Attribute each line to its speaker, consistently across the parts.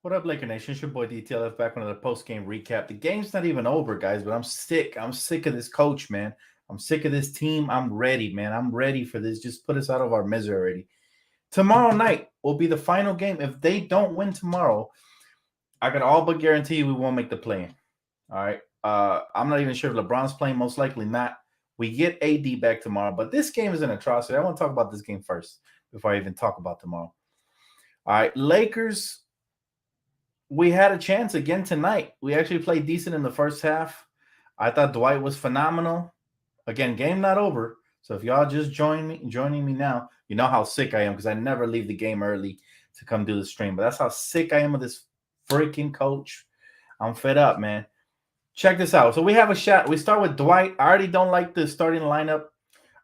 Speaker 1: What up, Laker Nation? It's your boy DTLF back on the post-game recap. The game's not even over, guys, but I'm sick. I'm sick of this coach, man. I'm sick of this team. I'm ready, man. I'm ready for this. Just put us out of our misery already. Tomorrow night will be the final game. If they don't win tomorrow, I can all but guarantee you we won't make the play-in. All right. I'm not even sure if LeBron's playing. Most likely not. We get AD back tomorrow, but this game is an atrocity. I want to talk about this game first before I even talk about tomorrow. All right, Lakers. We had a chance again tonight. We actually played decent in the first half. I thought Dwight was phenomenal. Again, game not over. So if y'all just joining me now, you know how sick I am because I never leave the game early to come do the stream. But that's how sick I am of this freaking coach. I'm fed up, man. Check this out. So we have a shot. We start with Dwight. I already don't like the starting lineup.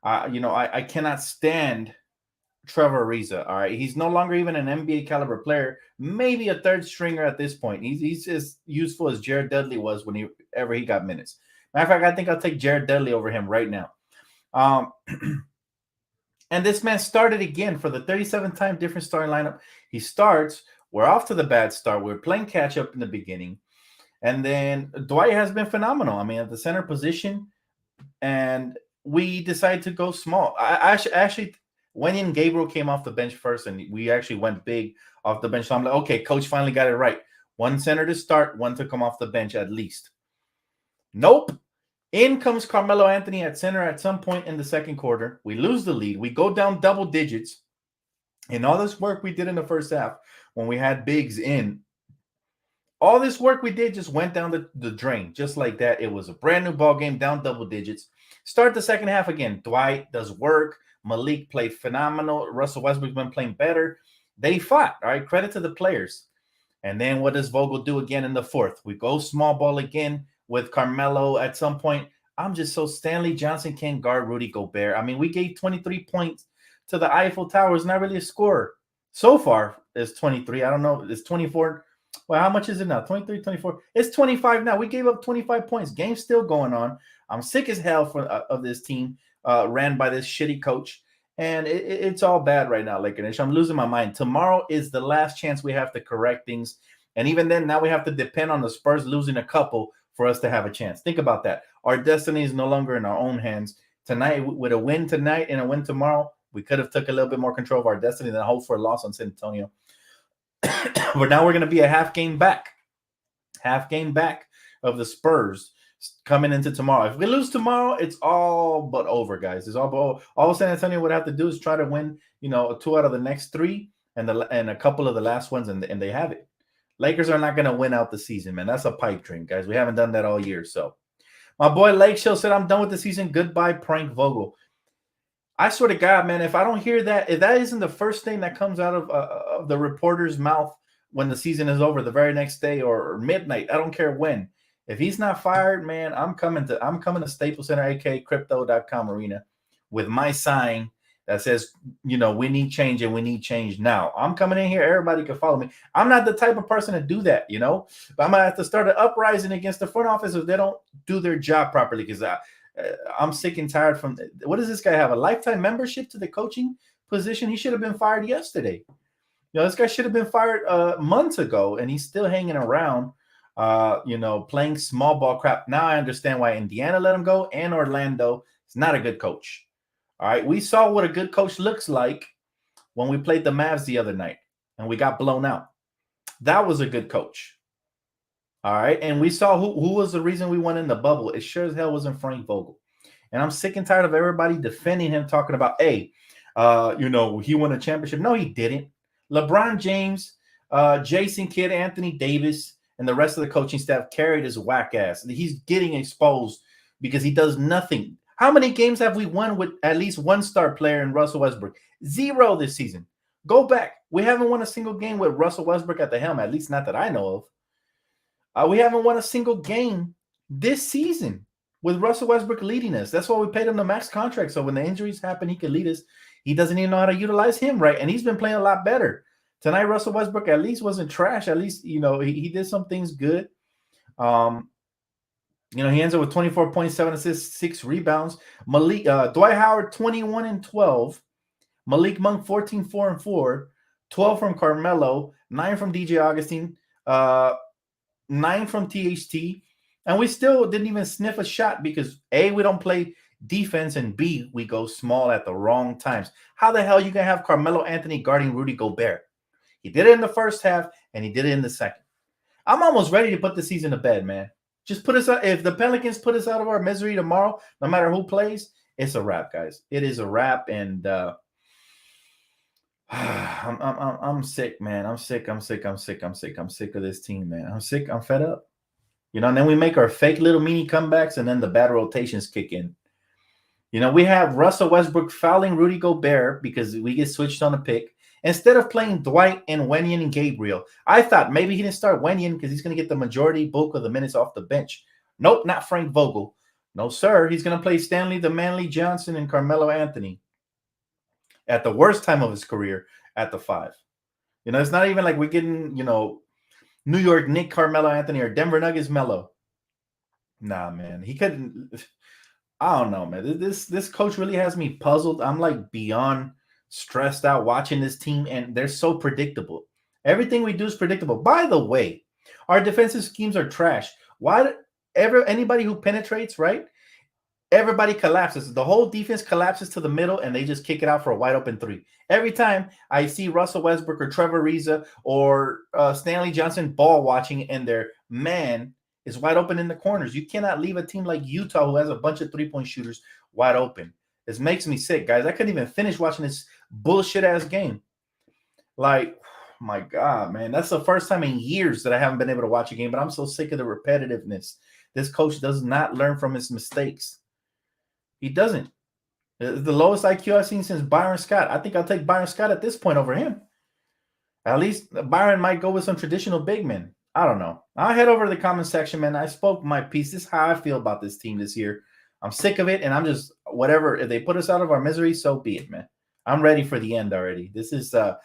Speaker 1: I cannot stand Trevor Ariza. All right. He's no longer even an NBA caliber player, maybe a third stringer at this point. He's as useful as Jared Dudley was whenever he got minutes. Matter of fact, I think I'll take Jared Dudley over him right now. And this man started again for the 37th time, different starting lineup. He starts. We're off to the bad start. We're playing catch up in the beginning. And then Dwight has been phenomenal. I mean, at the center position. And we decided to go small. I actually when Gabriel came off the bench first, and we actually went big off the bench. So I'm like, okay, coach finally got it right. One center to start, one to come off the bench at least. Nope. In comes Carmelo Anthony at center at some point in the second quarter. We lose the lead. We go down double digits. And all this work we did in the first half when we had bigs in, all this work we did just went down the drain. Just like that. It was a brand new ball game, down double digits. Start the second half again. Dwight does work. Malik played phenomenal. Russell Westbrook's been playing better. They fought. All right. Credit to the players. And then what does Vogel do again in the fourth? We go small ball again with Carmelo at some point. I'm just so Stanley Johnson can't guard Rudy Gobert. I mean, we gave 23 points to the Eiffel Tower. It's not really a score. So far, it's 23. I don't know. It's 24. Well, how much is it now? 23, 24. It's 25 now. We gave up 25 points. Game's still going on. I'm sick as hell of this team ran by this shitty coach. And it's all bad right now, Laker Nation. I'm losing my mind. Tomorrow is the last chance we have to correct things. And even then, now we have to depend on the Spurs losing a couple for us to have a chance. Think about that. Our destiny is no longer in our own hands. Tonight, with a win tonight and a win tomorrow, we could have took a little bit more control of our destiny than hope for a loss on San Antonio. But now we're going to be a half game back of the Spurs coming into tomorrow. If we lose tomorrow, it's all but over, guys. It's all San Antonio would have to do is try to win, 2 out of the next 3 and a couple of the last ones, and they have it. Lakers are not going to win out the season, man. That's a pipe dream, guys. We haven't done that all year. So my boy Lake Show said, I'm done with the season. Goodbye, Prank Vogel. I swear to God, man, if I don't hear that, if that isn't the first thing that comes out of the reporter's mouth when the season is over, the very next day or midnight, I don't care when. If he's not fired, man, I'm coming to Staples Center, aka Crypto.com Arena, with my sign that says, we need change and we need change now. I'm coming in here. Everybody can follow me. I'm not the type of person to do that, but I'm gonna have to start an uprising against the front office if they don't do their job properly. Because I'm sick and tired from what does this guy have? A lifetime membership to the coaching position? He should have been fired yesterday. This guy should have been fired months ago, and he's still hanging around. Playing small ball crap. Now I understand why Indiana let him go and Orlando. It's not a good coach. All right. We saw what a good coach looks like when we played the Mavs the other night and we got blown out. That was a good coach. All right. And we saw who was the reason we won in the bubble. It sure as hell wasn't Frank Vogel. And I'm sick and tired of everybody defending him, talking about, hey, he won a championship. No, he didn't. LeBron James, Jason Kidd, Anthony Davis, and the rest of the coaching staff carried his whack ass. He's getting exposed because he does nothing. How many games have we won with at least one star player in Russell Westbrook? 0 this season. Go back. We haven't won a single game with Russell Westbrook at the helm, at least not that I know of. We haven't won a single game this season with Russell Westbrook leading us. That's why we paid him the max contract. So when the injuries happen, he can lead us. He doesn't even know how to utilize him right. And he's been playing a lot better. Tonight, Russell Westbrook at least wasn't trash. At least, he did some things good. He ends up with 24 points, 7 assists, 6 rebounds. Dwight Howard, 21 and 12. Malik Monk, 14, 4 and 4. 12 from Carmelo, 9 from DJ Augustine. uh, 9 from THT, and we still didn't even sniff a shot because A, we don't play defense, and B, we go small at the wrong times. How the hell you gonna have Carmelo Anthony guarding Rudy Gobert? He did it in the first half, and he did it in the second. I'm almost ready to put the season to bed, man. Just put us out. If the Pelicans put us out of our misery tomorrow, no matter who plays, it's a wrap, guys. It is a wrap, and I'm sick, man. I'm sick of this team, man. I'm sick. I'm fed up. And then we make our fake little mini comebacks, and then the bad rotations kick in. We have Russell Westbrook fouling Rudy Gobert because we get switched on a pick. Instead of playing Dwight and Wenyen and Gabriel, I thought maybe he didn't start Wenyen because he's going to get the majority bulk of the minutes off the bench. Nope, not Frank Vogel. No, sir. He's going to play Stanley the Manly Johnson and Carmelo Anthony at the worst time of his career at the 5. It's not even like we're getting, New York Knicks Carmelo Anthony or Denver Nuggets Melo. Nah, man. He couldn't. I don't know, man. This coach really has me puzzled. I'm like beyond stressed out watching this team, and they're so predictable. Everything we do is predictable. By the way, our defensive schemes are trash. Why anybody who penetrates, right? Everybody collapses. The whole defense collapses to the middle, and they just kick it out for a wide open 3. Every time I see Russell Westbrook or Trevor Ariza or Stanley Johnson ball watching, and their man is wide open in the corners. You cannot leave a team like Utah, who has a bunch of 3-point shooters, wide open. This makes me sick, guys. I couldn't even finish watching this bullshit-ass game. Like, my God, man. That's the first time in years that I haven't been able to watch a game, but I'm so sick of the repetitiveness. This coach does not learn from his mistakes. He doesn't. It's the lowest IQ I've seen since Byron Scott. I think I'll take Byron Scott at this point over him. At least Byron might go with some traditional big men. I don't know. I'll head over to the comment section, man. I spoke my piece. This is how I feel about this team this year. I'm sick of it, and I'm just whatever. If they put us out of our misery, so be it, man. I'm ready for the end already. This is a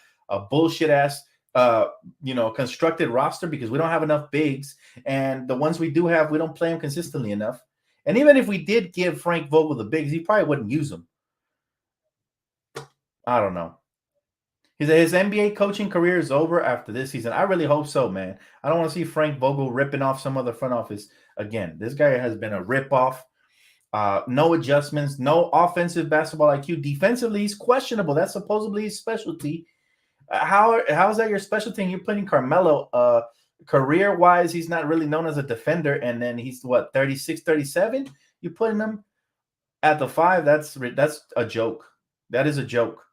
Speaker 1: bullshit ass, constructed roster because we don't have enough bigs, and the ones we do have, we don't play them consistently enough. And even if we did give Frank Vogel the bigs, he probably wouldn't use them. I don't know. His NBA coaching career is over after this season. I really hope so, man. I don't want to see Frank Vogel ripping off some other front office again. This guy has been a ripoff. No adjustments, no offensive basketball IQ. Defensively, he's questionable. That's supposedly his specialty. How is that your specialty? And you're putting Carmelo. Career-wise, he's not really known as a defender, and then he's 36, 37? You putting him at the 5? That's a joke. That is a joke.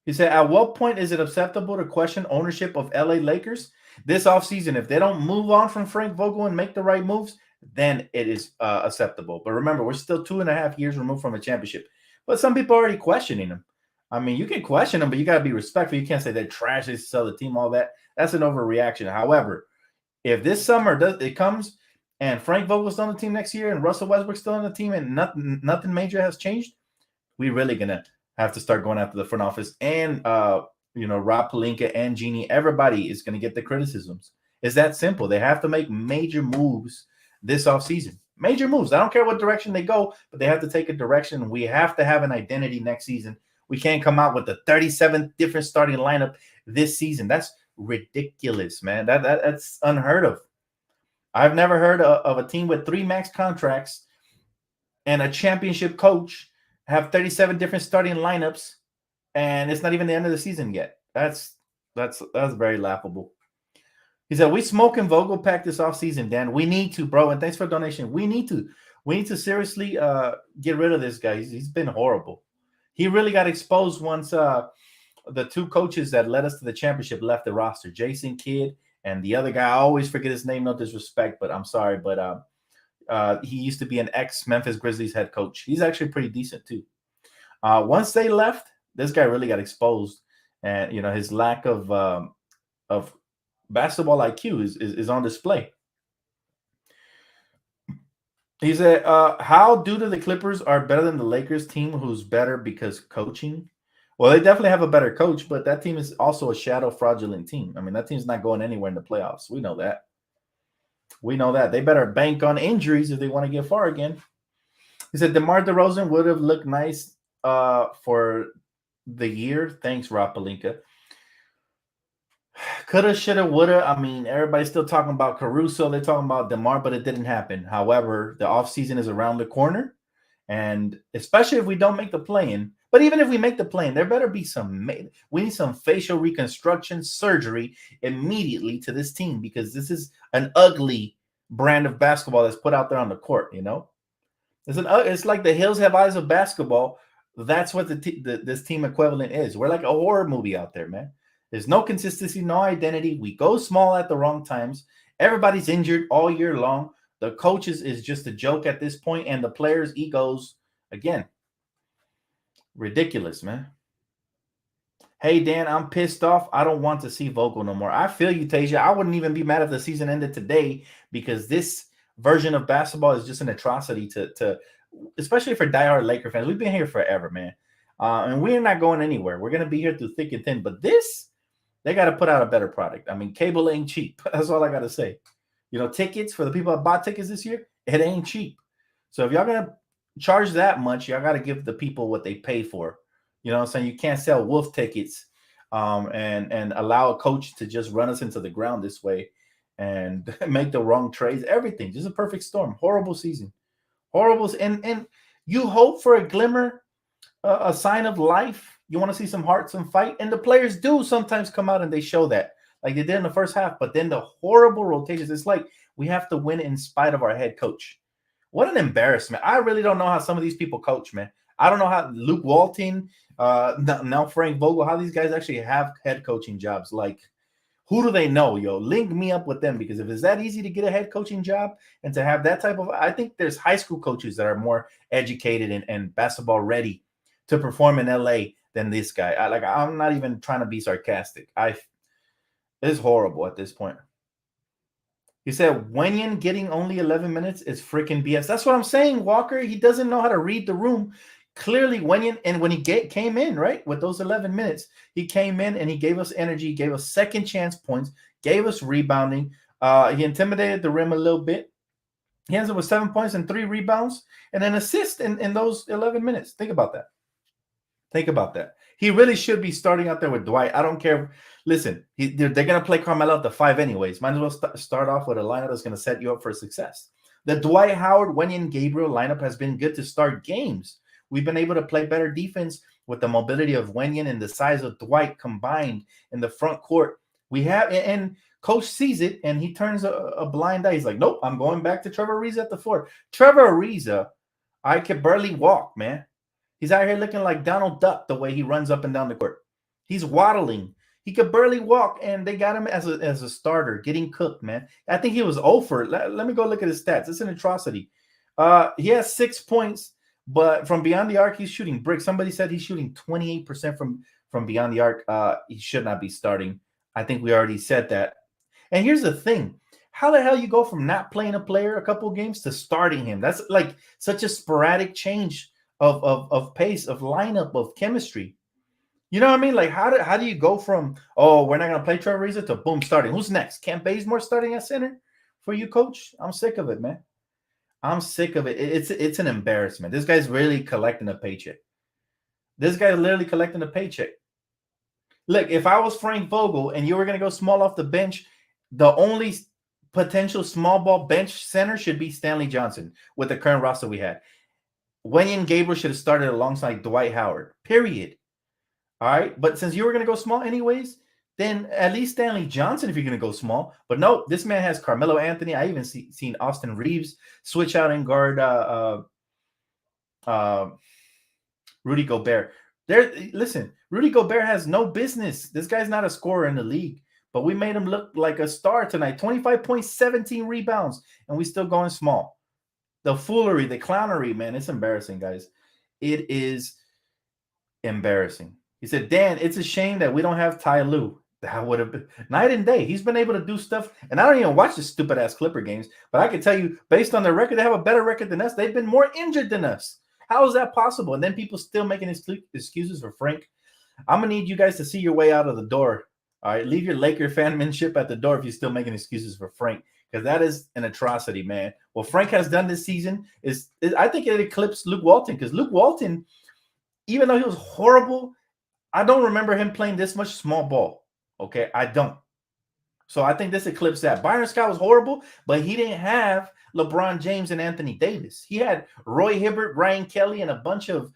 Speaker 1: He said, at what point is it acceptable to question ownership of LA Lakers? This offseason, if they don't move on from Frank Vogel and make the right moves, then it is acceptable. But remember, we're still 2.5 years removed from a championship. But some people are already questioning him. I mean, you can question them, but you got to be respectful. You can't say they're trash, they sell the team, all that. That's an overreaction. However, if this summer it comes and Frank Vogel's on the team next year and Russell Westbrook's still on the team and nothing major has changed, we're really going to have to start going after the front office. And, Rob Pelinka and Jeannie, everybody is going to get the criticisms. It's that simple. They have to make major moves this offseason. Major moves. I don't care what direction they go, but they have to take a direction. We have to have an identity next season. We can't come out with the 37 different starting lineup this season. That's ridiculous, man. That's unheard of. I've never heard of a team with 3 max contracts and a championship coach have 37 different starting lineups, and it's not even the end of the season yet. That's very laughable. He said, we smoking Vogel pack this offseason, Dan. We need to, bro. And thanks for the donation. We need to seriously get rid of this guy. He's been horrible. He really got exposed once the 2 coaches that led us to the championship left the roster, Jason Kidd and the other guy. I always forget his name, no disrespect, but I'm sorry. But he used to be an ex-Memphis Grizzlies head coach. He's actually pretty decent too. Once they left, this guy really got exposed. And, his lack of basketball IQ is on display. He said, how due to the Clippers are better than the Lakers team, who's better because coaching? Well, they definitely have a better coach, but that team is also a shadow fraudulent team. I mean, that team's not going anywhere in the playoffs. We know that. They better bank on injuries if they want to get far again. He said, DeMar DeRozan would have looked nice for the year. Thanks, Rob Pelinka. Coulda, shoulda, woulda. I mean, everybody's still talking about Caruso. They're talking about DeMar, but it didn't happen. However, the offseason is around the corner. And especially if we don't make the play-in, but even if we make the play-in, there better be we need some facial reconstruction surgery immediately to this team, because this is an ugly brand of basketball that's put out there on the court. It's like the Hills Have Eyes of basketball. That's what this team equivalent is. We're like a horror movie out there, man. There's no consistency, no identity. We go small at the wrong times. Everybody's injured all year long. The coaches is just a joke at this point, and the players' egos, again, ridiculous, man. Hey, Dan, I'm pissed off. I don't want to see Vogel no more. I feel you, Tasia. I wouldn't even be mad if the season ended today, because this version of basketball is just an atrocity to especially for diehard Laker fans. We've been here forever, man. And we're not going anywhere. We're going to be here through thick and thin. But they got to put out a better product. I mean, cable ain't cheap. That's all I got to say. Tickets for the people that bought tickets this year, it ain't cheap. So if y'all going to charge that much, y'all got to give the people what they pay for. You know what I'm saying? You can't sell wolf tickets and allow a coach to just run us into the ground this way and make the wrong trades. Everything. Just a perfect storm. Horrible season. Horrible. And you hope for a glimmer, a sign of life. You want to see some heart, some fight. And the players do sometimes come out and they show that, like they did in the first half. But then the horrible rotations, it's like we have to win in spite of our head coach. What an embarrassment. I really don't know how some of these people coach, man. I don't know how Luke Walton, now Frank Vogel, how these guys actually have head coaching jobs. Like, who do they know, yo? Link me up with them, because if it's that easy to get a head coaching job and to have that type of, I think there's high school coaches that are more educated and basketball ready to perform in LA than this guy. I'm not even trying to be sarcastic. It's horrible at this point. He said Wenyan getting only 11 minutes is freaking BS. That's what I'm saying, Walker. He doesn't know how to read the room. Clearly, Wenyan, and when he came in, right, with those 11 minutes, he came in and he gave us energy, gave us second chance points, gave us rebounding. He intimidated the rim a little bit. He ends up with 7 points and 3 rebounds and an assist in those 11 minutes. Think about that. Think about that. He really should be starting out there with Dwight. I don't care. Listen, they're going to play Carmelo at the 5 anyways. Might as well start off with a lineup that's going to set you up for success. The Dwight Howard, Wenyan, Gabriel lineup has been good to start games. We've been able to play better defense with the mobility of Wenyan and the size of Dwight combined in the front court. We have, and coach sees it and he turns a blind eye. He's like, nope, I'm going back to Trevor Ariza at the 4. Trevor Ariza, I could barely walk, man. He's out here looking like Donald Duck the way he runs up and down the court. He's waddling. He could barely walk, and they got him as a starter, getting cooked, man. I think he was over. Let me go look at his stats. It's an atrocity. He has 6 points, but from beyond the arc, he's shooting bricks. Somebody said he's shooting 28% from beyond the arc. He should not be starting. I think we already said that. And here's the thing. How the hell you go from not playing a player a couple of games to starting him? That's like such a sporadic change of pace, of lineup, of chemistry. You know what I mean? Like, how do you go from, oh, we're not going to play Trevor Ariza to boom, starting? Who's next? Kent Bazemore starting at center for you, coach? I'm sick of it, man. I'm sick of it. It's an embarrassment. This guy's really collecting a paycheck. This guy's literally collecting a paycheck. Look, if I was Frank Vogel and you were going to go small off the bench, the only potential small ball bench center should be Stanley Johnson with the current roster we had. Wenyan Gabriel should have started alongside Dwight Howard, period. All right, but since you were going to go small anyways, then at least Stanley Johnson if you're going to go small. But no, this man has Carmelo Anthony. I even seen Austin Reeves switch out and guard Rudy Gobert. Listen, Rudy Gobert has no business. This guy's not a scorer in the league, but we made him look like a star tonight. 25 points, 17 rebounds, and we still going small. The foolery, the clownery, man, it's embarrassing, guys. It is embarrassing. He said, Dan, it's a shame that we don't have Ty Lue. That would have been night and day. He's been able to do stuff, and I don't even watch the stupid-ass Clipper games, but I can tell you, based on their record, they have a better record than us. They've been more injured than us. How is that possible? And then people still making excuses for Frank. I'm going to need you guys to see your way out of the door. All right, leave your Laker fanmanship at the door if you're still making excuses for Frank, because that is an atrocity, man. What Frank has done this season is I think it eclipsed Luke Walton, because Luke Walton, even though he was horrible, I don't remember him playing this much small ball. Okay, I don't. So I think this eclipsed that. Byron Scott was horrible, but he didn't have LeBron James and Anthony Davis. He had Roy Hibbert, Ryan Kelly, and a bunch of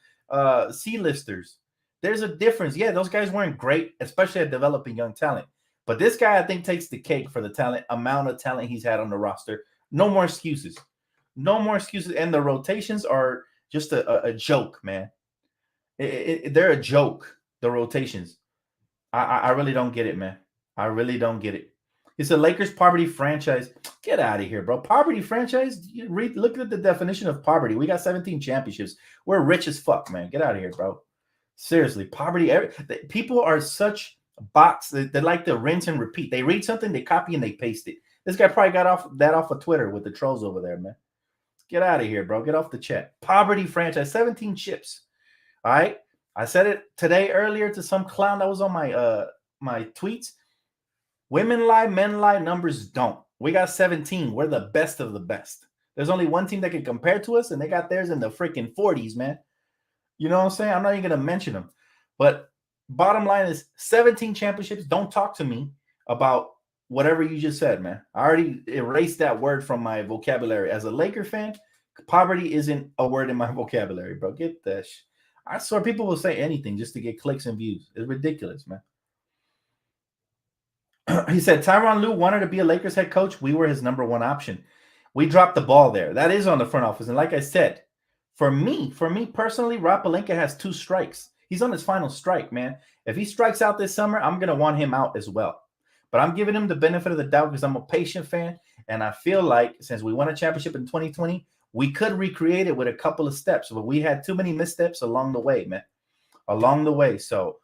Speaker 1: C-listers. There's a difference. Yeah, those guys weren't great, especially at developing young talent. But this guy, I think, takes the cake for the amount of talent he's had on the roster. No more excuses. No more excuses. And the rotations are just a joke, man. They're a joke, the rotations. I really don't get it, man. I really don't get it. It's a Lakers poverty franchise. Get out of here, bro. Poverty franchise? Look at the definition of poverty. We got 17 championships. We're rich as fuck, man. Get out of here, bro. Seriously, poverty. People are such bots. They like to rinse and repeat. They read something, they copy, and they paste it. This guy probably got off of Twitter with the trolls over there, man. Get out of here, bro. Get off the chat. Poverty franchise, 17 chips. All right. I said it today earlier to some clown that was on my tweets. Women lie, men lie, numbers don't. We got 17. We're the best of the best. There's only one team that can compare to us, and they got theirs in the freaking 40s, man. You know what I'm saying? I'm not even going to mention them. But bottom line is 17 championships. Don't talk to me about whatever you just said, man. I already erased that word from my vocabulary. As a Laker fan, poverty isn't a word in my vocabulary, bro. Get that shit. I swear people will say anything just to get clicks and views. It's ridiculous, man. He said Tyronn Lue wanted to be a Lakers head coach. We were his number one option. We dropped the ball there. That is on the front office. And like I said, for me personally, Rob Pelinka has 2 strikes. He's on his final strike, man. If he strikes out this summer, I'm going to want him out as well. But I'm giving him the benefit of the doubt because I'm a patient fan. And I feel like since we won a championship in 2020, we could recreate it with a couple of steps. But we had too many missteps along the way, man. Along the way. So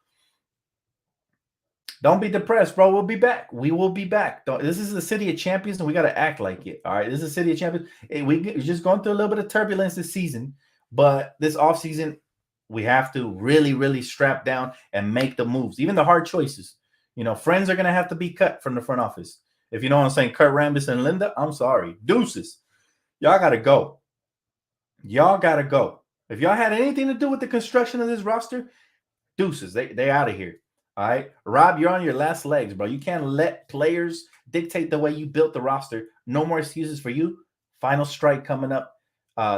Speaker 1: don't be depressed, bro. We'll be back. We will be back. This is the city of champions, and we got to act like it. All right. This is the city of champions. We're just going through a little bit of turbulence this season. But this offseason, we have to really, really strap down and make the moves, even the hard choices. You know, friends are going to have to be cut from the front office. If you know what I'm saying, Kurt Rambis and Linda, I'm sorry. Deuces. Y'all got to go. Y'all got to go. If y'all had anything to do with the construction of this roster, deuces. They out of here. All right. Rob, you're on your last legs, bro. You can't let players dictate the way you built the roster. No more excuses for you. Final strike coming up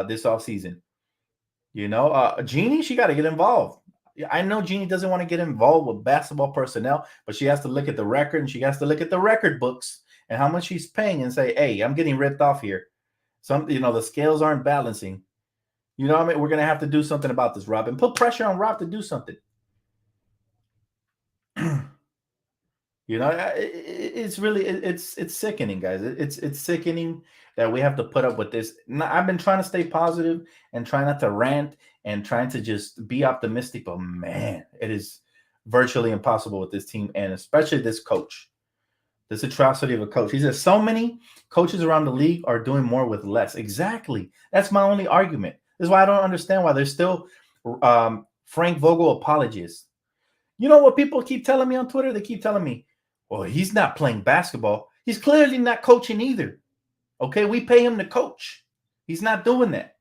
Speaker 1: this offseason. You know, Jeannie, she got to get involved. I know Jeannie doesn't want to get involved with basketball personnel, but she has to look at the record and she has to look at the record books and how much she's paying and say, hey, I'm getting ripped off here. The scales aren't balancing. You know what I mean? We're going to have to do something about this, Rob, and put pressure on Rob to do something. You know, it's really, it's sickening, guys. It's sickening that we have to put up with this. I've been trying to stay positive and try not to rant and trying to just be optimistic, but man, it is virtually impossible with this team and especially this coach. This atrocity of a coach. He says so many coaches around the league are doing more with less. Exactly. That's my only argument. This is why I don't understand why there's still Frank Vogel apologists. You know what people keep telling me on Twitter? They keep telling me, well, he's not playing basketball. He's clearly not coaching either. Okay, we pay him to coach. He's not doing that.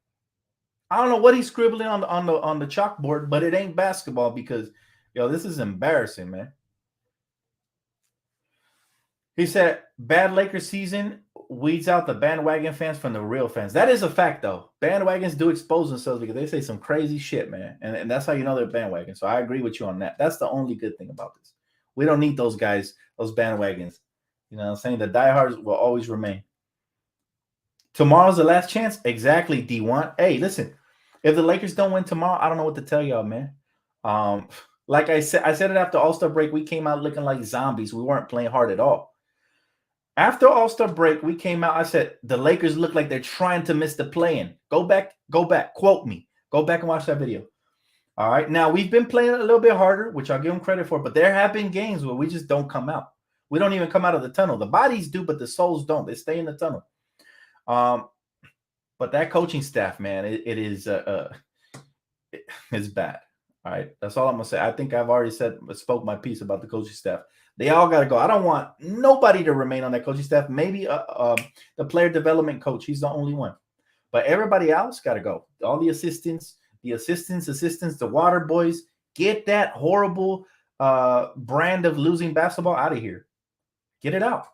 Speaker 1: I don't know what he's scribbling on the chalkboard, but it ain't basketball because, this is embarrassing, man. He said, bad Lakers season weeds out the bandwagon fans from the real fans. That is a fact, though. Bandwagons do expose themselves because they say some crazy shit, man. And that's how you know they're bandwagons. So I agree with you on that. That's the only good thing about this. We don't need those guys, those bandwagons. You know what I'm saying? The diehards will always remain. Tomorrow's the last chance. Exactly, D1. Hey, listen. If the Lakers don't win tomorrow, I don't know what to tell y'all, man. Like I said it after All-Star break. We came out looking like zombies. We weren't playing hard at all. After All-Star break, we came out. I said, the Lakers look like they're trying to miss the play-in. Go back. Quote me. Go back and watch that video. All right. Now, we've been playing a little bit harder, which I'll give them credit for, but there have been games where we just don't come out. We don't even come out of the tunnel. The bodies do, but the souls don't. They stay in the tunnel. But that coaching staff, man, it's bad. All right. That's all I'm going to say. I think I've already spoke my piece about the coaching staff. They all got to go. I don't want nobody to remain on that coaching staff. Maybe the player development coach. He's the only one. But everybody else got to go. All the assistants, the water boys. Get that horrible brand of losing basketball out of here. Get it out.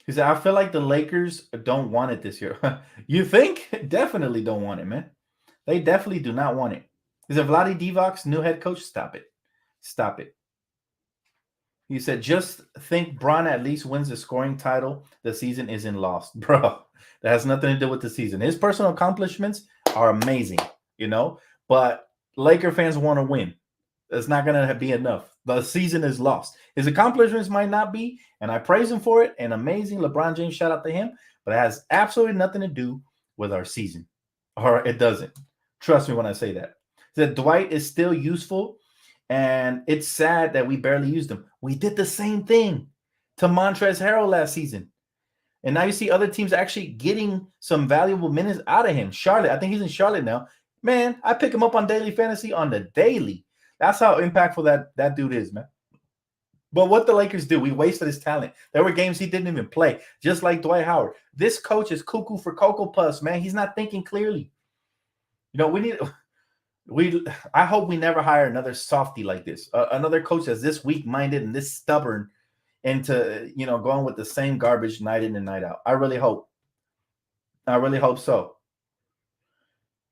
Speaker 1: He said, I feel like the Lakers don't want it this year. You think? Definitely don't want it, man. They definitely do not want it. He said, Vlade Divac's new head coach? Stop it. Stop it. He said, just think Bron at least wins the scoring title. The season isn't lost. Bro, that has nothing to do with the season. His personal accomplishments are amazing, you know, but Laker fans want to win. That's not going to be enough. The season is lost. His accomplishments might not be, and I praise him for it. And amazing. LeBron James, shout out to him. But it has absolutely nothing to do with our season. Or it doesn't. Trust me when I say that. That Dwight is still useful, and it's sad that we barely used him. We did the same thing to Montrezl Harrell last season. And now you see other teams actually getting some valuable minutes out of him. Charlotte, I think he's in Charlotte now. Man, I pick him up on daily fantasy on the daily. That's how impactful that dude is, man. But what the Lakers do, we wasted his talent. There were games he didn't even play, just like Dwight Howard. This coach is cuckoo for Cocoa Puffs, man. He's not thinking clearly. You know, I hope we never hire another softy like this, another coach that's this weak-minded and this stubborn into, going with the same garbage night in and night out. I really hope so.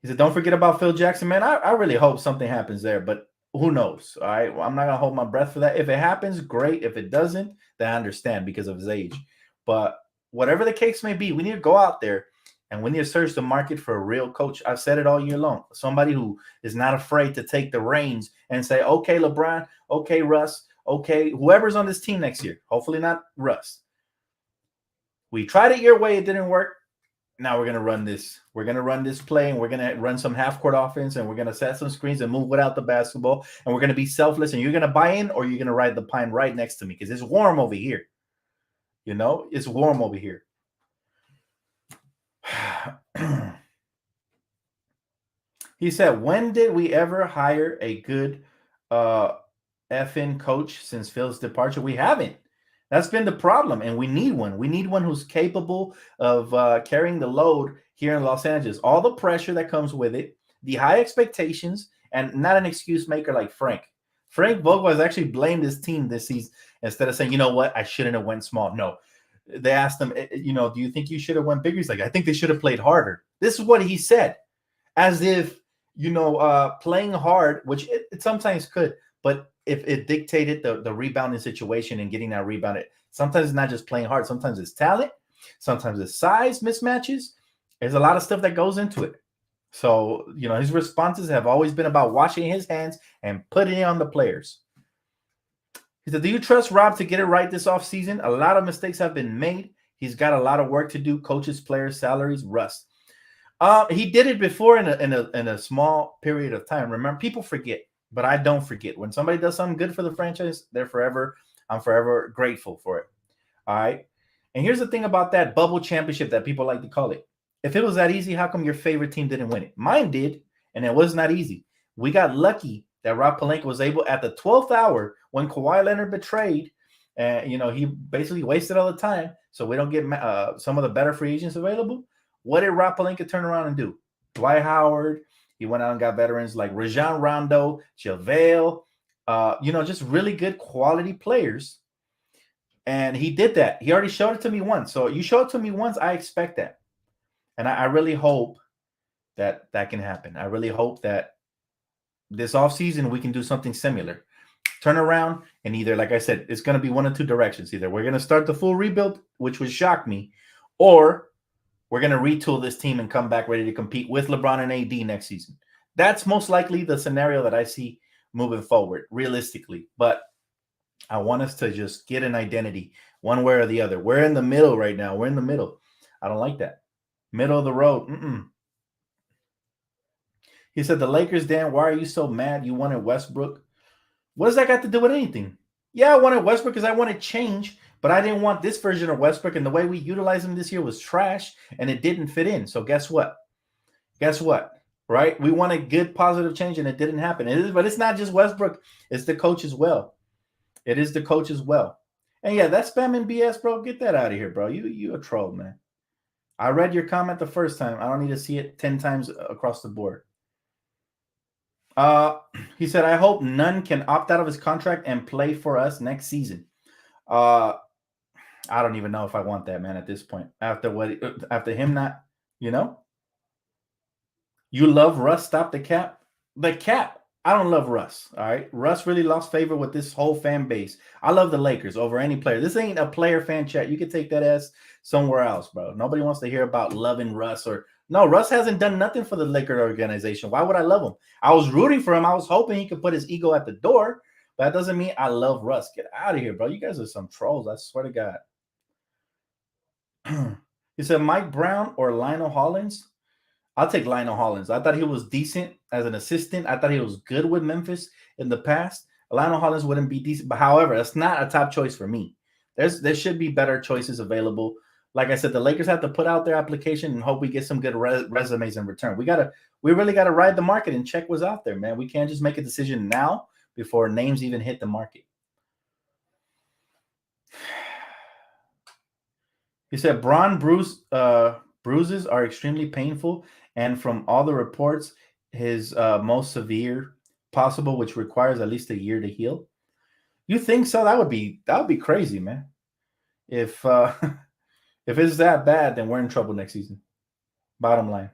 Speaker 1: He said, don't forget about Phil Jackson, man. I really hope something happens there, but who knows? All right. I'm not going to hold my breath for that. If it happens, great. If it doesn't, then I understand because of his age. But whatever the case may be, we need to go out there and we need to search the market for a real coach. I've said it all year long. Somebody who is not afraid to take the reins and say, okay, LeBron, okay, Russ, okay, whoever's on this team next year. Hopefully not Russ. We tried it your way. It didn't work. Now we're going to run this. We're going to run this play, and we're going to run some half-court offense, and we're going to set some screens and move without the basketball, and we're going to be selfless, and you're going to buy in or you're going to ride the pine right next to me because it's warm over here. It's warm over here. He said, when did we ever hire a good effing coach since Phil's departure? We haven't. That's been the problem, and we need one. We need one who's capable of carrying the load here in Los Angeles. All the pressure that comes with it, the high expectations, and not an excuse maker like Frank. Frank Vogel has actually blamed his team this season instead of saying, you know what, I shouldn't have went small. No. They asked him, do you think you should have went bigger? He's like, I think they should have played harder. This is what he said, as if, playing hard, which it sometimes could, but if it dictated the rebounding situation and getting that rebounded, sometimes it's not just playing hard. Sometimes it's talent. Sometimes it's size mismatches. There's a lot of stuff that goes into it. So, his responses have always been about washing his hands and putting it on the players. He said, do you trust Rob to get it right this offseason? A lot of mistakes have been made. He's got a lot of work to do. Coaches, players, salaries, rust. He did it before in a small period of time. Remember, people forget, but I don't forget. When somebody does something good for the franchise, I'm forever grateful for it. All right. And here's the thing about that bubble championship that people like to call it. If it was that easy, how come your favorite team didn't win it? Mine did, and it was not easy. We got lucky that Rob Pelinka was able at the 12th hour when Kawhi Leonard betrayed, and he basically wasted all the time, so we don't get some of the better free agents available. What did Rob Pelinka turn around and do? Dwight Howard. He went out and got veterans like Rajon Rondo, JaVale, just really good quality players. And he did that. He already showed it to me once. So you show it to me once, I expect that. And I really hope that can happen. I really hope that this offseason we can do something similar. Turn around and either, like I said, it's going to be one of two directions. Either we're going to start the full rebuild, which would shock me, or we're going to retool this team and come back ready to compete with LeBron and AD next season. That's most likely the scenario that I see moving forward, realistically. But I want us to just get an identity one way or the other. We're in the middle right now. We're in the middle. I don't like that. Middle of the road. He said, the Lakers, Dan, why are you so mad you wanted Westbrook? What does that got to do with anything? Yeah, I wanted Westbrook because I wanted change, but I didn't want this version of Westbrook, and the way we utilized him this year was trash, and it didn't fit in. So guess what? Right? We wanted good, positive change, and it didn't happen. But it's not just Westbrook. It's the coach as well. It is the coach as well. And yeah, that spamming BS, bro. Get that out of here, bro. You a troll, man. I read your comment the first time. I don't need to see it 10 times across the board. He said, I hope none can opt out of his contract and play for us next season. I don't even know if I want that, man, at this point. After him not, you know, you love Russ, stop the cap. The cap. I don't love Russ. All right. Russ really lost favor with this whole fan base. I love the Lakers over any player. This ain't a player fan chat. You can take that as somewhere else, bro. Nobody wants to hear about loving Russ or no, Russ hasn't done nothing for the Lakers organization. Why would I love him? I was rooting for him. I was hoping he could put his ego at the door, but that doesn't mean I love Russ. Get out of here, bro. You guys are some trolls. I swear to God. He said Mike Brown or Lionel Hollins. I'll take Lionel Hollins. I thought he was decent as an assistant. I thought he was good with Memphis in the past. Lionel Hollins wouldn't be decent, but however, that's not a top choice for me. There should be better choices available. Like I said, the Lakers have to put out their application and hope we get some good resumes in return. We really gotta ride the market and check what's out there, man. We can't just make a decision now before names even hit the market. He said bruises are extremely painful, and from all the reports, his most severe possible, which requires at least a year to heal. You think so? That would be crazy, man. If if it's that bad, then we're in trouble next season. Bottom line.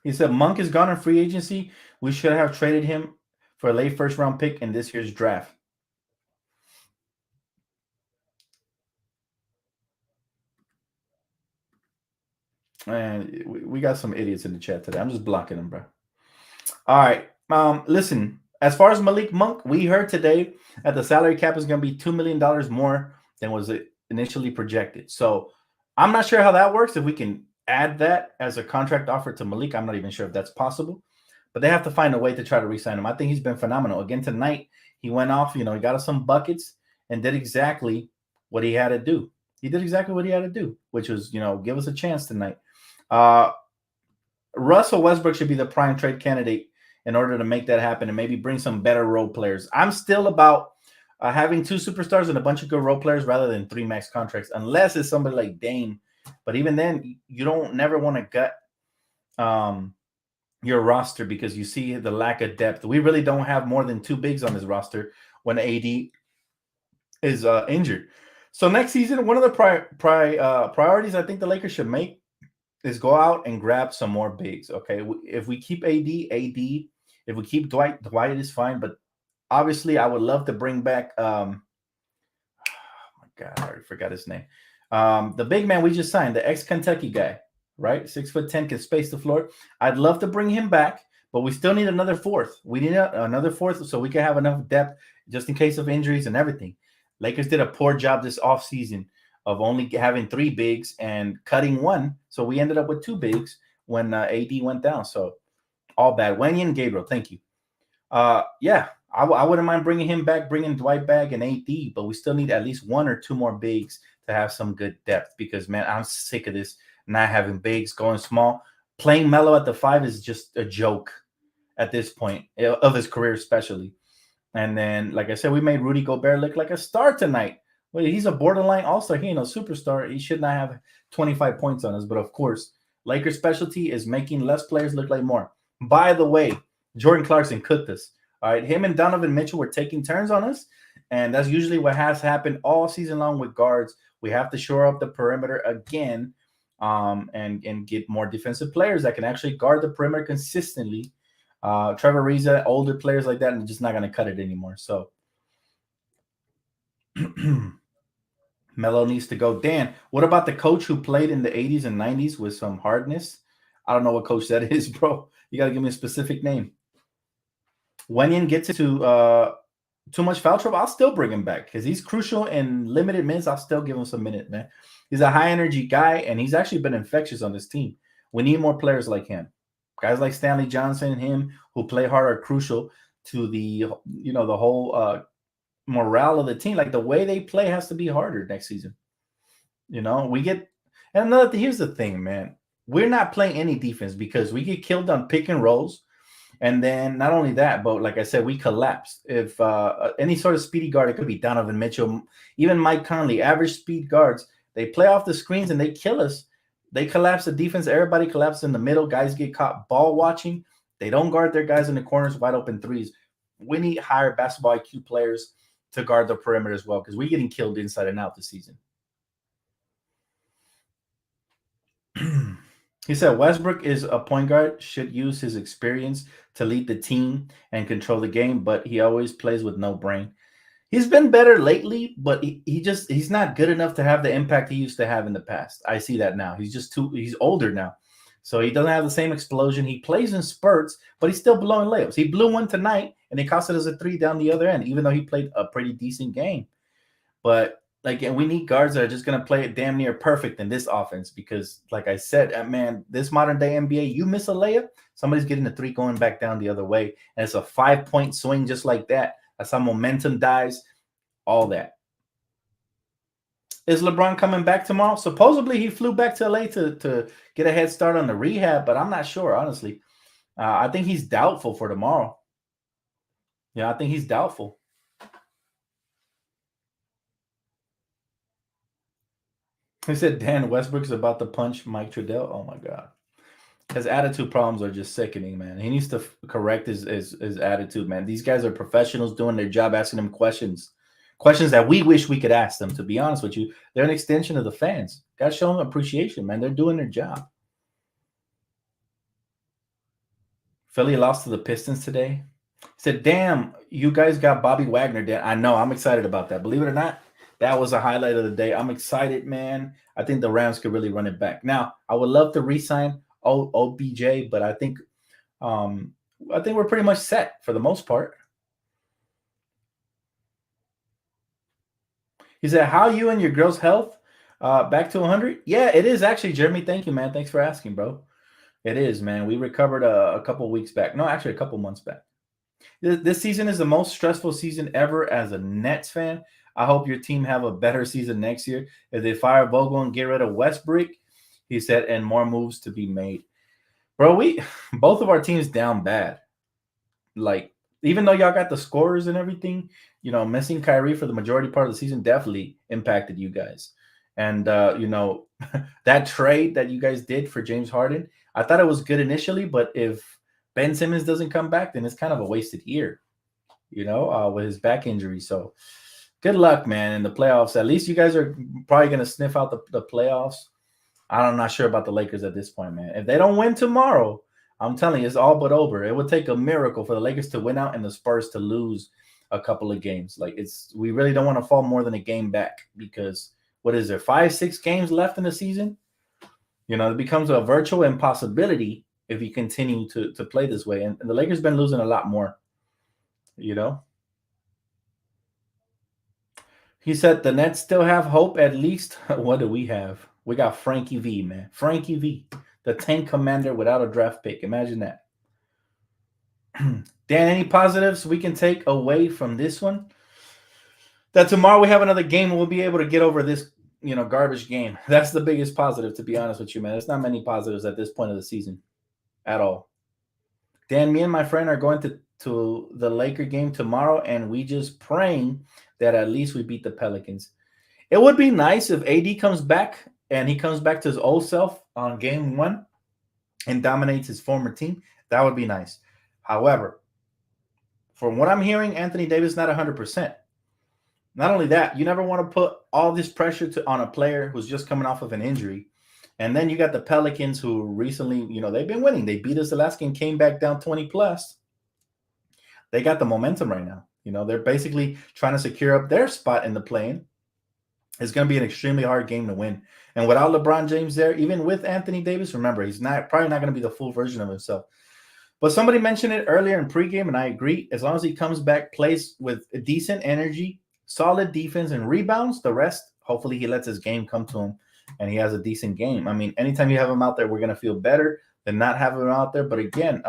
Speaker 1: He said Monk is gone in free agency. We should have traded him for a late first round pick in this year's draft. And we got some idiots in the chat today. I'm just blocking them, bro. All right. Listen, as far as Malik Monk, we heard today that the salary cap is going to be $2 million more than was initially projected. So I'm not sure how that works. If we can add that as a contract offer to Malik, I'm not even sure if that's possible. But they have to find a way to try to re-sign him. I think he's been phenomenal. Again, tonight, he went off, he got us some buckets and did exactly what he had to do. He did exactly what he had to do, which was, give us a chance tonight. Russell Westbrook should be the prime trade candidate in order to make that happen and maybe bring some better role players. I'm still about having 2 superstars and a bunch of good role players rather than 3 max contracts, unless it's somebody like Dame. But even then, you don't never want to gut your roster because you see the lack of depth. We really don't have more than 2 bigs on this roster when AD is injured. So next season, one of the priorities I think the Lakers should make is go out and grab some more bigs. Okay, if we keep AD. If we keep Dwight is fine. But obviously, I would love to bring back. Oh my God, I already forgot his name. The big man we just signed, the ex-Kentucky guy, right? 6'10", can space the floor. I'd love to bring him back, but we still need another fourth. We need another fourth so we can have enough depth just in case of injuries and everything. Lakers did a poor job this offseason of only having 3 bigs and cutting 1. So we ended up with 2 bigs when AD went down. So all bad. Wenyen Gabriel, thank you. Yeah, I wouldn't mind bringing him back, bringing Dwight back and AD, but we still need at least 1 or 2 more bigs to have some good depth because, man, I'm sick of this not having bigs going small. Playing Melo at the 5 is just a joke at this point of his career, especially. And then, like I said, we made Rudy Gobert look like a star tonight. Well, he's a borderline all-star. He ain't no superstar. He should not have 25 points on us. But, of course, Lakers' specialty is making less players look like more. By the way, Jordan Clarkson cooked us. All right, him and Donovan Mitchell were taking turns on us, and that's usually what has happened all season long with guards. We have to shore up the perimeter again and get more defensive players that can actually guard the perimeter consistently. Trevor Ariza, older players like that, and just not going to cut it anymore. So Melo needs to go. Dan, what about the coach who played in the 80s and 90s with some hardness? I don't know what coach that is, bro. You got to give me a specific name. Wenyen gets into too much foul trouble, I'll still bring him back because he's crucial in limited minutes. I'll still give him some minutes, man. He's a high-energy guy, and he's actually been infectious on this team. We need more players like him. Guys like Stanley Johnson and him who play hard are crucial to the whole morale of the team. Like the way they play has to be harder next season. We get – and another thing, here's the thing, man. We're not playing any defense because we get killed on pick and rolls. And then not only that, but like I said, we collapsed. If any sort of speedy guard, it could be Donovan Mitchell, even Mike Conley, average speed guards, they play off the screens and they kill us. They collapse the defense. Everybody collapses in the middle. Guys get caught ball watching. They don't guard their guys in the corners, wide open threes. We need higher basketball IQ players to guard the perimeter as well because we're getting killed inside and out this season. He said Westbrook is a point guard, should use his experience to lead the team and control the game, but he always plays with no brain. He's been better lately, but he's not good enough to have the impact he used to have in the past. I see that now. He's older now. So he doesn't have the same explosion. He plays in spurts, but he's still blowing layups. He blew one tonight and it cost us a three down the other end, even though he played a pretty decent game. But like, and we need guards that are just gonna play it damn near perfect in this offense because, like I said, man, this modern day NBA, you miss a layup, somebody's getting a three going back down the other way, and it's a 5-point swing just like that. That's how momentum dies. All that. Is LeBron coming back tomorrow? Supposedly he flew back to LA to get a head start on the rehab, but I'm not sure, honestly. I think he's doubtful for tomorrow. Yeah, I think he's doubtful. He said Dan Westbrook's about to punch Mike Trudell. Oh my God. His attitude problems are just sickening, man. He needs to correct his attitude, man. These guys are professionals doing their job, asking him questions that we wish we could ask them. To be honest with you, they're an extension of the fans. Got to show them appreciation, man. They're doing their job. Philly lost to the Pistons today. He said, "Damn, you guys got Bobby Wagner." Dan, I know. I'm excited about that. Believe it or not, that was a highlight of the day. I'm excited, man. I think the Rams could really run it back. Now, I would love to re-sign OBJ, but I think we're pretty much set for the most part. He said, "How you and your girl's health? Back to 100?" Yeah, it is actually, Jeremy. Thank you, man. Thanks for asking, bro. It is, man. We recovered a couple weeks back. No, actually, a couple months back. This season is the most stressful season ever as a Nets fan. I hope your team have a better season next year. If they fire Vogel and get rid of Westbrook, he said, and more moves to be made. Bro, both of our teams down bad. Like, even though y'all got the scorers and everything, missing Kyrie for the majority part of the season definitely impacted you guys. And that trade that you guys did for James Harden, I thought it was good initially, but if Ben Simmons doesn't come back, then it's kind of a wasted year, with his back injury. So good luck, man, in the playoffs. At least you guys are probably going to sniff out the playoffs. I'm not sure about the Lakers at this point, man. If they don't win tomorrow, I'm telling you, it's all but over. It would take a miracle for the Lakers to win out and the Spurs to lose a couple of games. Like, we really don't want to fall more than a game back because what is there, 5-6 games left in the season? It becomes a virtual impossibility if you continue to play this way. And the Lakers been losing a lot more, He said the Nets still have hope at least. What do we have? We got Frankie V, man. Frankie V, the tank commander without a draft pick. Imagine that. Dan, any positives we can take away from this one? That tomorrow we have another game and we'll be able to get over this, garbage game. That's the biggest positive, to be honest with you, man. There's not many positives at this point of the season at all. Dan, me and my friend are going to the Laker game tomorrow, and we just praying that at least we beat the Pelicans. It would be nice if AD comes back and he comes back to his old self on game 1 and dominates his former team. That would be nice. However, from what I'm hearing, Anthony Davis is not 100%. Not only that, you never want to put all this pressure on a player who's just coming off of an injury. And then you got the Pelicans who recently, they've been winning. They beat us the last game, came back down 20 plus. They got the momentum right now. They're basically trying to secure up their spot in the play-in. It's going to be an extremely hard game to win. And without LeBron James there, even with Anthony Davis, remember, he's probably not going to be the full version of himself. But somebody mentioned it earlier in pregame, and I agree. As long as he comes back, plays with a decent energy, solid defense, and rebounds, the rest, hopefully he lets his game come to him and he has a decent game. I mean, anytime you have him out there, we're going to feel better than not having him out there. But again,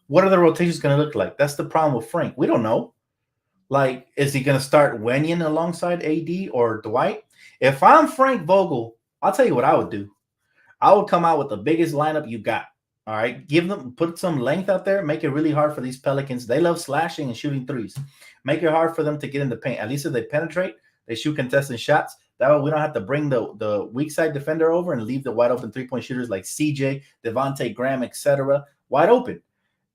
Speaker 1: what are the rotations going to look like? That's the problem with Frank. We don't know. Like, is he going to start Wenyen alongside AD or Dwight? If I'm Frank Vogel, I'll tell you what I would do. I would come out with the biggest lineup you got. All right, put some length out there, make it really hard for these Pelicans. They love slashing and shooting threes. Make it hard for them to get in the paint. At least if they penetrate, they shoot contested shots. That way we don't have to bring the weak side defender over and leave the wide open 3-point shooters like CJ, Devontae Graham, etc. wide open.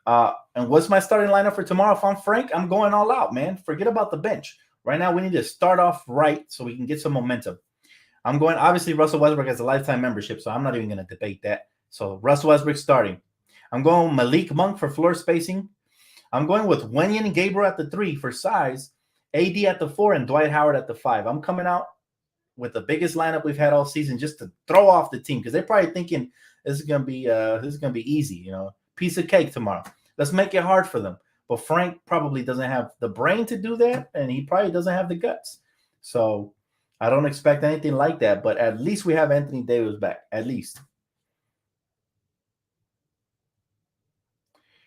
Speaker 1: And what's my starting lineup for tomorrow? If I'm Frank, I'm going all out, man. Forget about the bench. Right now, we need to start off right so we can get some momentum. I'm going, obviously, Russell Westbrook has a lifetime membership, so I'm not even going to debate that. So Russell Westbrook starting. I'm going Malik Monk for floor spacing. I'm going with Wenyen and Gabriel at the 3 for size, AD at the 4, and Dwight Howard at the 5. I'm coming out with the biggest lineup we've had all season just to throw off the team because they're probably thinking this is gonna be easy, piece of cake tomorrow. Let's make it hard for them. But Frank probably doesn't have the brain to do that, and he probably doesn't have the guts. So I don't expect anything like that. But at least we have Anthony Davis back. At least.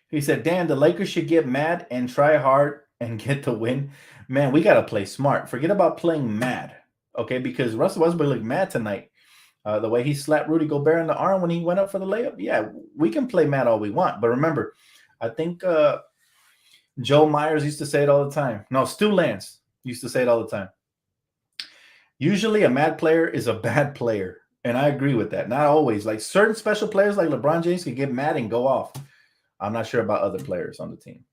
Speaker 1: He said, Dan, the Lakers should get mad and try hard and get the win. Man, we got to play smart. Forget about playing mad, okay? Because Russell Westbrook looked mad tonight. The way he slapped Rudy Gobert in the arm when he went up for the layup. Yeah, we can play mad all we want. But remember, I think Joe Myers used to say it all the time. No, Stu Lance used to say it all the time. Usually a mad player is a bad player. And I agree with that. Not always. Like certain special players like LeBron James can get mad and go off. I'm not sure about other players on the team.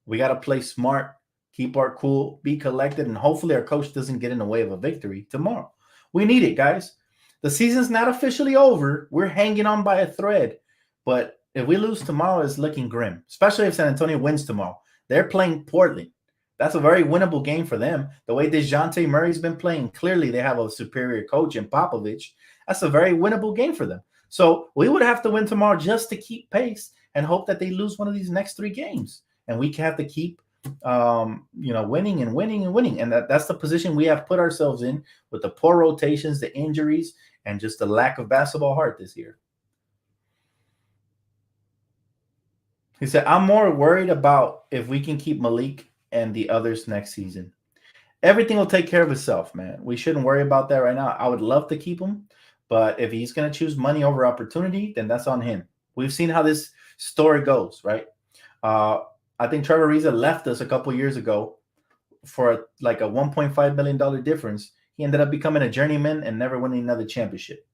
Speaker 1: We got to play smart, keep our cool, be collected, and hopefully our coach doesn't get in the way of a victory tomorrow. We need it, guys. The season's not officially over. We're hanging on by a thread. But if we lose tomorrow, it's looking grim, especially if San Antonio wins tomorrow. They're playing Portland. That's a very winnable game for them. The way DeJounte Murray's been playing, clearly they have a superior coach in Popovich. That's a very winnable game for them. So we would have to win tomorrow just to keep pace and hope that they lose one of these next 3 games. And we have to keep, winning and winning and winning. And that's the position we have put ourselves in with the poor rotations, the injuries, and just the lack of basketball heart this year. He said, I'm more worried about if we can keep Malik and the others next season. Everything will take care of itself, man. We shouldn't worry about that right now. I would love to keep him, but if he's going to choose money over opportunity, then that's on him. We've seen how this story goes, right? I think Trevor Ariza left us a couple years ago for like a $1.5 million difference. He ended up becoming a journeyman and never winning another championship,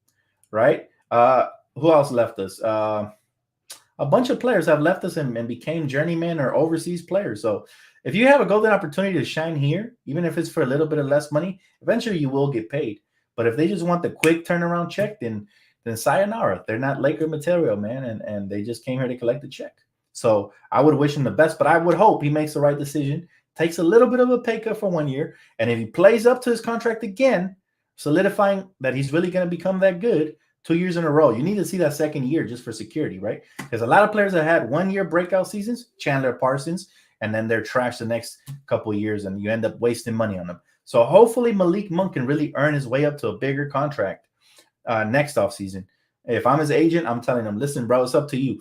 Speaker 1: right? Who else left us? A bunch of players have left us and became journeymen or overseas players. So if you have a golden opportunity to shine here, even if it's for a little bit of less money, eventually you will get paid. But if they just want the quick turnaround check, then sayonara. They're not Laker material, man, and they just came here to collect the check. So I would wish him the best, but I would hope he makes the right decision, takes a little bit of a pay cut for 1 year, and if he plays up to his contract again, solidifying that he's really going to become that good 2 years in a row. You need to see that second year just for security, right? Because a lot of players that had 1 year breakout seasons, Chandler Parsons, and then they're trashed the next couple of years, and you end up wasting money on them. So hopefully Malik Monk can really earn his way up to a bigger contract next offseason. If I'm his agent, I'm telling him, listen, bro, it's up to you.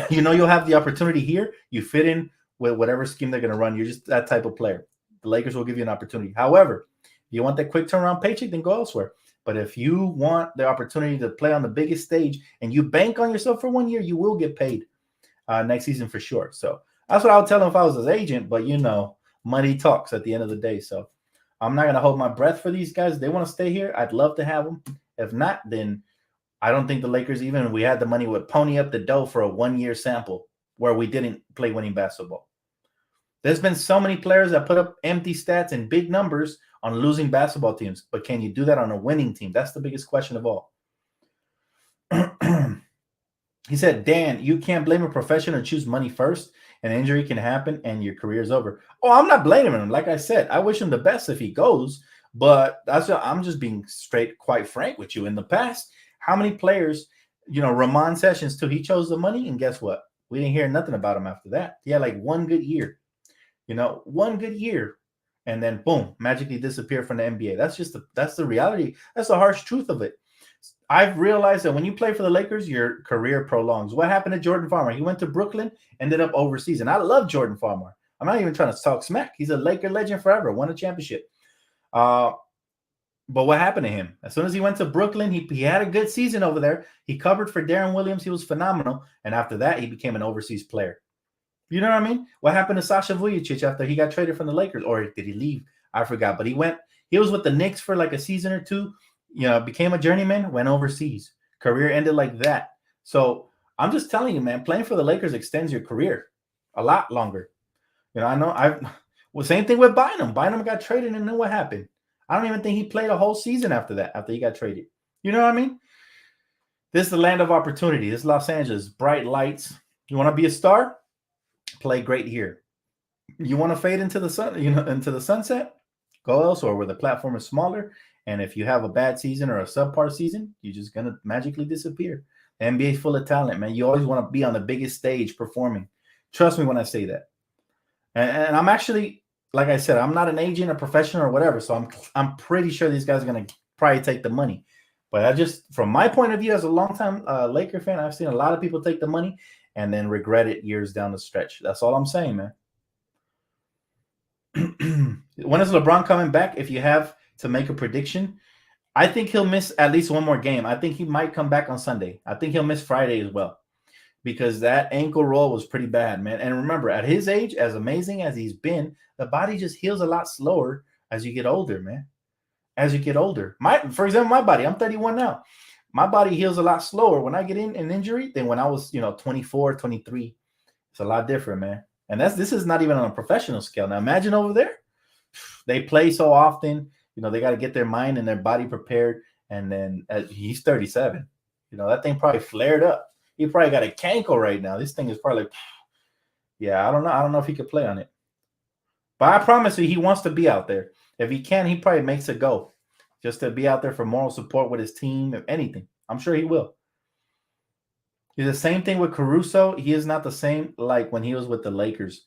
Speaker 1: You'll have the opportunity here. You fit in with whatever scheme they're going to run. You're just that type of player. The Lakers will give you an opportunity. However, if you want that quick turnaround paycheck, then go elsewhere. But if you want the opportunity to play on the biggest stage and you bank on yourself for 1 year, you will get paid next season for sure. So that's what I would tell him if I was his agent. But, money talks at the end of the day. So I'm not going to hold my breath for these guys. If they want to stay here, I'd love to have them. If not, then I don't think the Lakers, even if we had the money, would pony up the dough for a 1 year sample where we didn't play winning basketball. There's been so many players that put up empty stats and big numbers on losing basketball teams. But can you do that on a winning team? That's the biggest question of all. He said, Dan, you can't blame a professional and choose money first. An injury can happen and your career is over. Oh, I'm not blaming him. Like I said, I wish him the best if he goes. But I'm just being straight, quite frank with you. In the past, how many players, Ramon Sessions too, he chose the money, and guess what? We didn't hear nothing about him after that. He had like 1 good year, 1 good year, and then boom, magically disappeared from the NBA. That's the reality. That's the harsh truth of it. I've realized that when you play for the Lakers, your career prolongs. What happened to Jordan Farmer? He went to Brooklyn, ended up overseas, and I love Jordan Farmer. I'm not even trying to talk smack. He's a Laker legend forever, won a championship. But what happened to him? As soon as he went to Brooklyn, he had a good season over there. He covered for Darren Williams. He was phenomenal. And after that, he became an overseas player. You know what I mean? What happened to Sasha Vuich after he got traded from the Lakers? Or did he leave? I forgot. But he was with the Knicks for like a season or two, became a journeyman, went overseas. Career ended like that. So I'm just telling you, man, playing for the Lakers extends your career a lot longer. I know same thing with Bynum. Bynum got traded, and then what happened? I don't even think he played a whole season after that, after he got traded. You know what I mean? This is the land of opportunity. This is Los Angeles, bright lights. You want to be a star? Play great here. You want to fade into the sun, into the sunset? Go elsewhere where the platform is smaller. And if you have a bad season or a subpar season, you're just gonna magically disappear. The NBA is full of talent, man. You always want to be on the biggest stage performing. Trust me when I say that. And I'm actually, like I said, I'm not an agent or professional or whatever. So I'm pretty sure these guys are gonna probably take the money. But I just, from my point of view as a longtime Laker fan, I've seen a lot of people take the money and then regret it years down the stretch. That's all I'm saying, man. When is LeBron coming back? If you have to make a prediction, I think he'll miss at least one more game. I think he might come back on Sunday. I think he'll miss Friday as well because that ankle roll was pretty bad, man. And remember, at his age, as amazing as he's been, the body just heals a lot slower as you get older, man. As you get older. For example, my body, I'm 31 now. My body heals a lot slower when I get in an injury than when I was, 24, 23. It's a lot different, man. And this is not even on a professional scale. Now imagine over there, they play so often, they got to get their mind and their body prepared. And then he's 37. That thing probably flared up. He probably got a cankle right now. This thing is probably, yeah, I don't know. I don't know if he could play on it. But I promise you, he wants to be out there. If he can, he probably makes it go just to be out there for moral support with his team, if anything. I'm sure he will. He's the same thing with Caruso. He is not the same like when he was with the Lakers.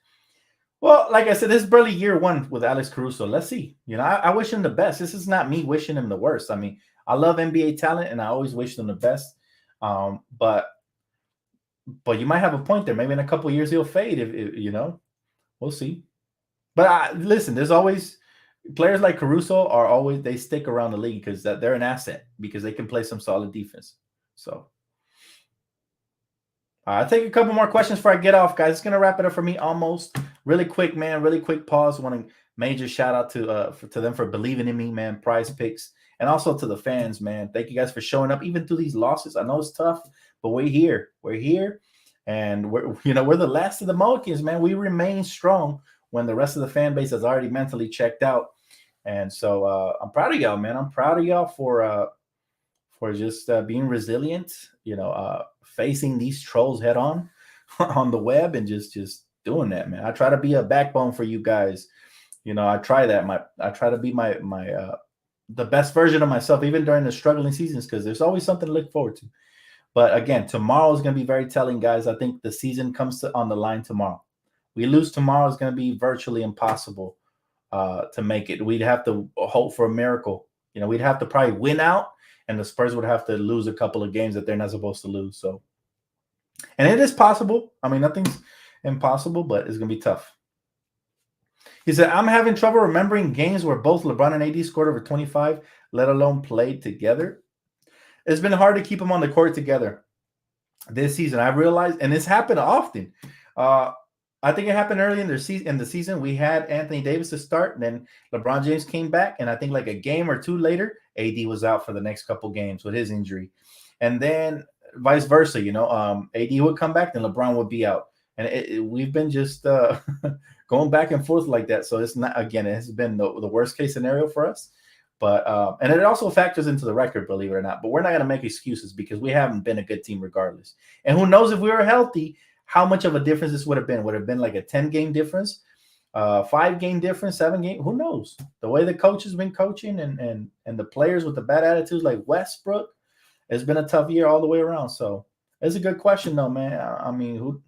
Speaker 1: Well, like I said, this is barely year one with Alex Caruso. Let's see. I wish him the best. This is not me wishing him the worst. I mean, I love NBA talent, and I always wish them the best. But you might have a point there. Maybe in a couple of years he'll fade. If we'll see. But listen, there's always players like Caruso they stick around the league because they're an asset because they can play some solid defense. So. I'll take a couple more questions before I get off, guys. It's going to wrap it up for me almost. Really quick, man. Really quick pause. Want to major shout out to them for believing in me, man. Prize Picks. And also to the fans, man. Thank you guys for showing up, even through these losses. I know it's tough, but we're here. We're here. And we're the last of the Mohicans, man. We remain strong when the rest of the fan base has already mentally checked out. And so I'm proud of y'all, man. I'm proud of y'all for just being resilient, facing these trolls head on the web and just doing that, man. I try to be a backbone for you guys. I try that. I try to be my the best version of myself, even during the struggling seasons, because there's always something to look forward to. But again, tomorrow is going to be very telling, guys. I think the season comes on the line tomorrow. We lose tomorrow, is going to be virtually impossible to make it. We'd have to hope for a miracle. We'd have to probably win out, and the Spurs would have to lose a couple of games that they're not supposed to lose. So, and it is possible. I mean, nothing's impossible, but it's going to be tough. He said, I'm having trouble remembering games where both LeBron and AD scored over 25, let alone played together. It's been hard to keep them on the court together this season. I realized, and this happened often. I think it happened early in the season. We had Anthony Davis to start, and then LeBron James came back, and I think like a game or two later, AD was out for the next couple games with his injury. And then vice versa, AD would come back, then LeBron would be out. And we've been just going back and forth like that. So it's not, again, it has been the worst case scenario for us. But and it also factors into the record, believe it or not. But we're not going to make excuses because we haven't been a good team regardless. And who knows if we were healthy, how much of a difference this would have been? Would have been like a 10-game difference, 5-game difference, 7-game? Who knows? The way the coach has been coaching and the players with the bad attitudes like Westbrook, it's been a tough year all the way around. So it's a good question, though, man. I mean,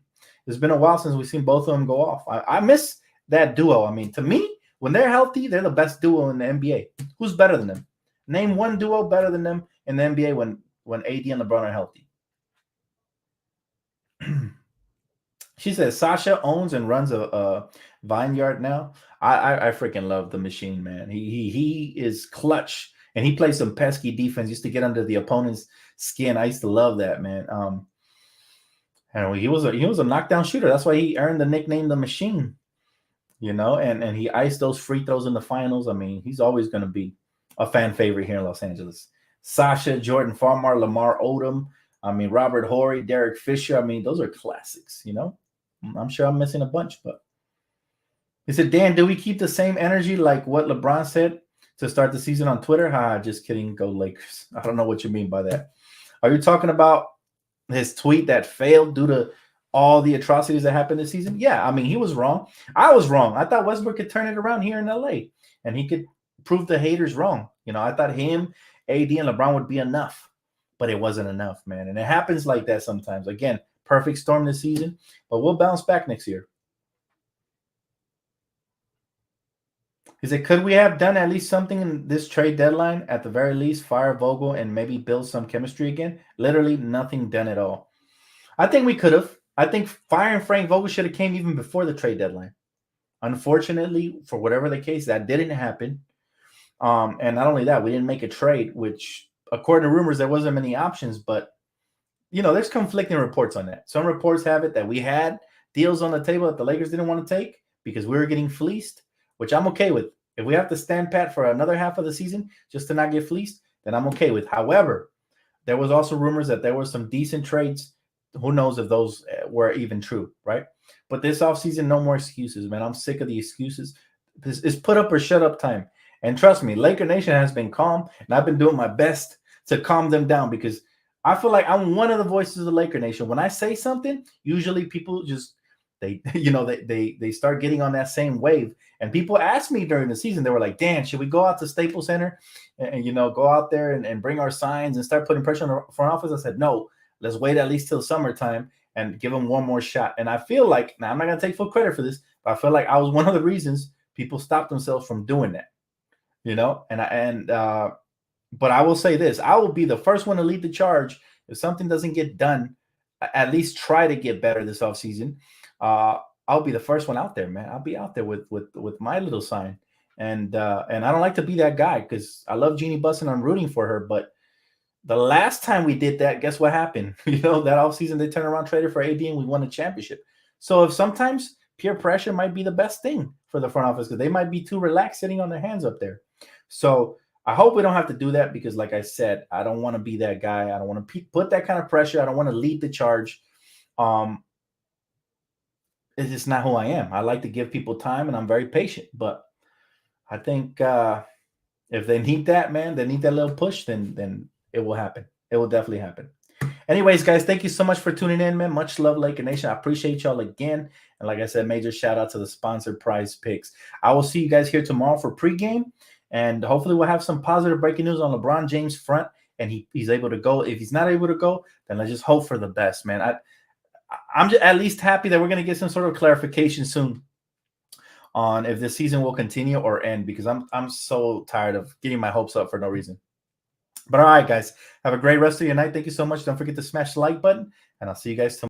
Speaker 1: it's been a while since we've seen both of them go off. I miss that duo. I mean, to me, when they're healthy, they're the best duo in the NBA. Who's better than them? Name one duo better than them in the NBA when AD and LeBron are healthy. She says Sasha owns and runs a vineyard now. I freaking love the machine, man. He is clutch, and he plays some pesky defense. Used to get under the opponent's skin. I used to love that, man. And he was a knockdown shooter. That's why he earned the nickname the Machine. And he iced those free throws in the finals. I mean, he's always going to be a fan favorite here in Los Angeles. Sasha, Jordan Farmar, Lamar Odom. I mean, Robert Horry, Derek Fisher. I mean, those are classics, I'm sure I'm missing a bunch, but he said, Dan, do we keep the same energy like what LeBron said to start the season on Twitter? Just kidding. Go Lakers. I don't know what you mean by that. Are you talking about his tweet that failed due to all the atrocities that happened this season? Yeah, I mean, he was wrong. I was wrong. I thought Westbrook could turn it around here in LA and he could prove the haters wrong. I thought him, AD, and LeBron would be enough, but it wasn't enough, man. And it happens like that sometimes. Again, perfect storm this season, but we'll bounce back next year. He said, could we have done at least something in this trade deadline? At the very least, fire Vogel and maybe build some chemistry again? Literally nothing done at all. I think we could have. I think firing Frank Vogel should have came even before the trade deadline. Unfortunately, for whatever the case, that didn't happen. And not only that, we didn't make a trade, which, according to rumors, there wasn't many options. But, there's conflicting reports on that. Some reports have it that we had deals on the table that the Lakers didn't want to take because we were getting fleeced, which I'm okay with. If we have to stand pat for another half of the season just to not get fleeced, then I'm okay with. However, there was also rumors that there were some decent trades. Who knows if those were even true, right? But this offseason, no more excuses, man. I'm sick of the excuses. This is put up or shut up time. And trust me, Laker Nation has been calm, and I've been doing my best to calm them down because I feel like I'm one of the voices of the Laker Nation. When I say something, usually people just they start getting on that same wave. And people asked me during the season, they were like, Dan, should we go out to Staples Center and go out there and bring our signs and start putting pressure on the front office? I said, no, let's wait at least till summertime and give them one more shot. And I feel like, now I'm not going to take full credit for this, but I feel like I was one of the reasons people stopped themselves from doing that, but I will say this, I will be the first one to lead the charge. If something doesn't get done, at least try to get better this offseason. I'll be the first one out there, man. I'll be out there with my little sign. And I don't like to be that guy because I love Jeannie Buss and I'm rooting for her. But the last time we did that, guess what happened? That offseason they turned around, traded for AD, and we won a championship. So if sometimes peer pressure might be the best thing for the front office because they might be too relaxed sitting on their hands up there. So I hope we don't have to do that because, like I said, I don't want to be that guy. I don't want to put that kind of pressure. I don't want to lead the charge. It's just not who I am. I like to give people time, and I'm very patient. But I think if they need that, man, they need that little push, then it will happen. It will definitely happen. Anyways, guys, thank you so much for tuning in, man. Much love, Laker Nation. I appreciate y'all again. And like I said, major shout out to the sponsored Prize Picks. I will see you guys here tomorrow for pregame. And hopefully we'll have some positive breaking news on LeBron James' front. And he's able to go. If he's not able to go, then let's just hope for the best, man. I'm just at least happy that we're going to get some sort of clarification soon on if this season will continue or end because I'm so tired of getting my hopes up for no reason. But all right, guys, have a great rest of your night. Thank you so much. Don't forget to smash the like button, and I'll see you guys tomorrow.